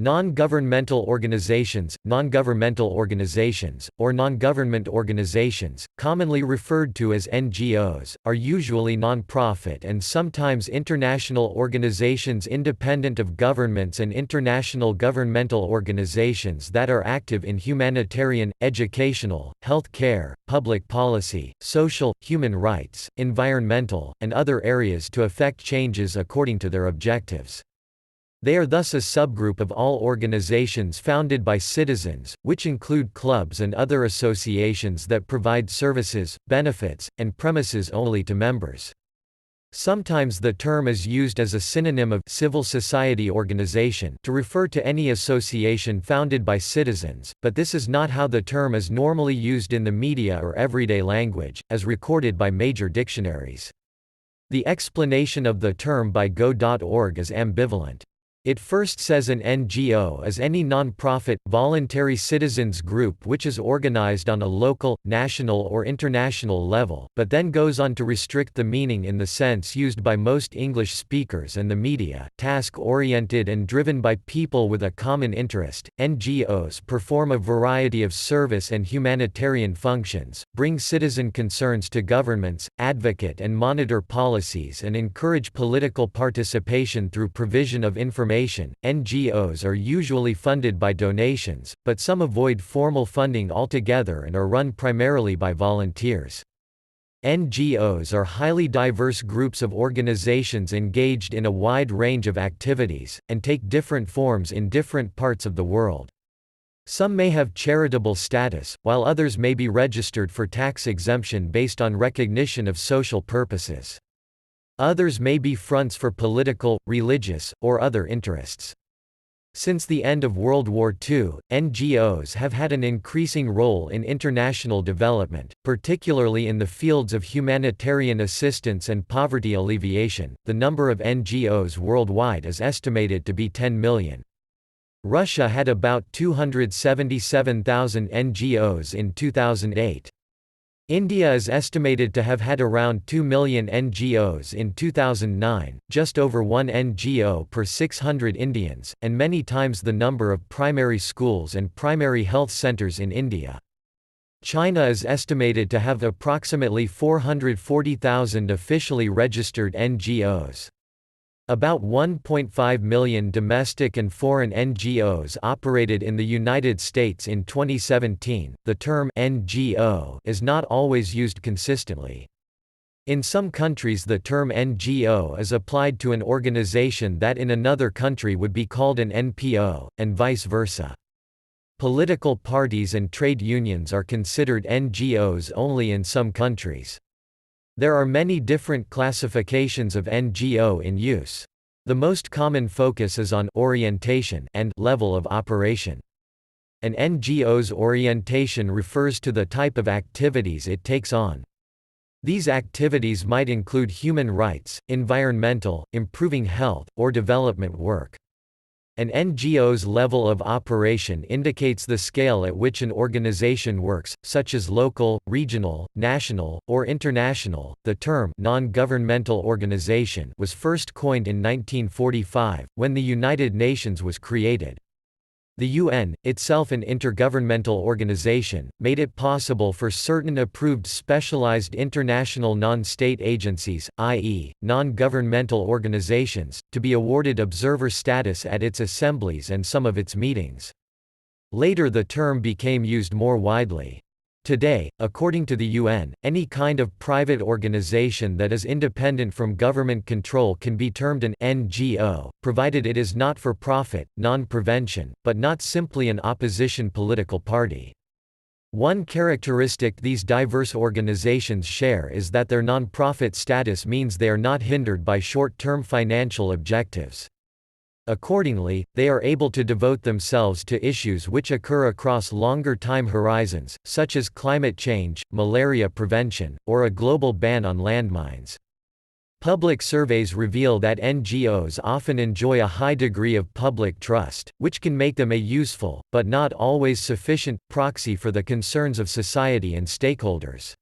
Non-governmental organizations, non-governmental organizations, or non-government organizations, commonly referred to as NGOs, are usually non-profit and sometimes international organizations independent of governments and international governmental organizations that are active in humanitarian, educational, health care, public policy, social, human rights, environmental, and other areas to effect changes according to their objectives. They are thus a subgroup of all organizations founded by citizens, which include clubs and other associations that provide services, benefits, and premises only to members. Sometimes the term is used as a synonym of civil society organization to refer to any association founded by citizens, but this is not how the term is normally used in the media or everyday language, as recorded by major dictionaries. The explanation of the term by go.org is ambivalent. It first says an NGO is any non-profit, voluntary citizens group which is organized on a local, national or international level, but then goes on to restrict the meaning in the sense used by most English speakers and the media, task-oriented and driven by people with a common interest. NGOs perform a variety of service and humanitarian functions, bring citizen concerns to governments, advocate and monitor policies and encourage political participation through provision of information. NGOs are usually funded by donations, but some avoid formal funding altogether and are run primarily by volunteers. NGOs are highly diverse groups of organizations engaged in a wide range of activities, and take different forms in different parts of the world. Some may have charitable status, while others may be registered for tax exemption based on recognition of social purposes. Others may be fronts for political, religious, or other interests. Since the end of World War II, NGOs have had an increasing role in international development, particularly in the fields of humanitarian assistance and poverty alleviation. The number of NGOs worldwide is estimated to be 10 million. Russia had about 277,000 NGOs in 2008. India is estimated to have had around 2 million NGOs in 2009, just over 1 NGO per 600 Indians, and many times the number of primary schools and primary health centers in India. China is estimated to have approximately 440,000 officially registered NGOs. About 1.5 million domestic and foreign NGOs operated in the United States in 2017. The term NGO is not always used consistently. In some countries, the term NGO is applied to an organization that in another country would be called an NPO, and vice versa. Political parties and trade unions are considered NGOs only in some countries. There are many different classifications of NGO in use. The most common focus is on orientation and level of operation. An NGO's orientation refers to the type of activities it takes on. These activities might include human rights, environmental, improving health, or development work. An NGO's level of operation indicates the scale at which an organization works, such as local, regional, national, or international. The term non-governmental organization was first coined in 1945, when the United Nations was created. The UN, itself an intergovernmental organization, made it possible for certain approved specialized international non-state agencies, i.e., non-governmental organizations, to be awarded observer status at its assemblies and some of its meetings. Later the term became used more widely. Today, according to the UN, any kind of private organization that is independent from government control can be termed an NGO, provided it is not for profit, non-prevention, but not simply an opposition political party. One characteristic these diverse organizations share is that their non-profit status means they are not hindered by short-term financial objectives. Accordingly, they are able to devote themselves to issues which occur across longer time horizons, such as climate change, malaria prevention, or a global ban on landmines. Public surveys reveal that NGOs often enjoy a high degree of public trust, which can make them a useful, but not always sufficient, proxy for the concerns of society and stakeholders.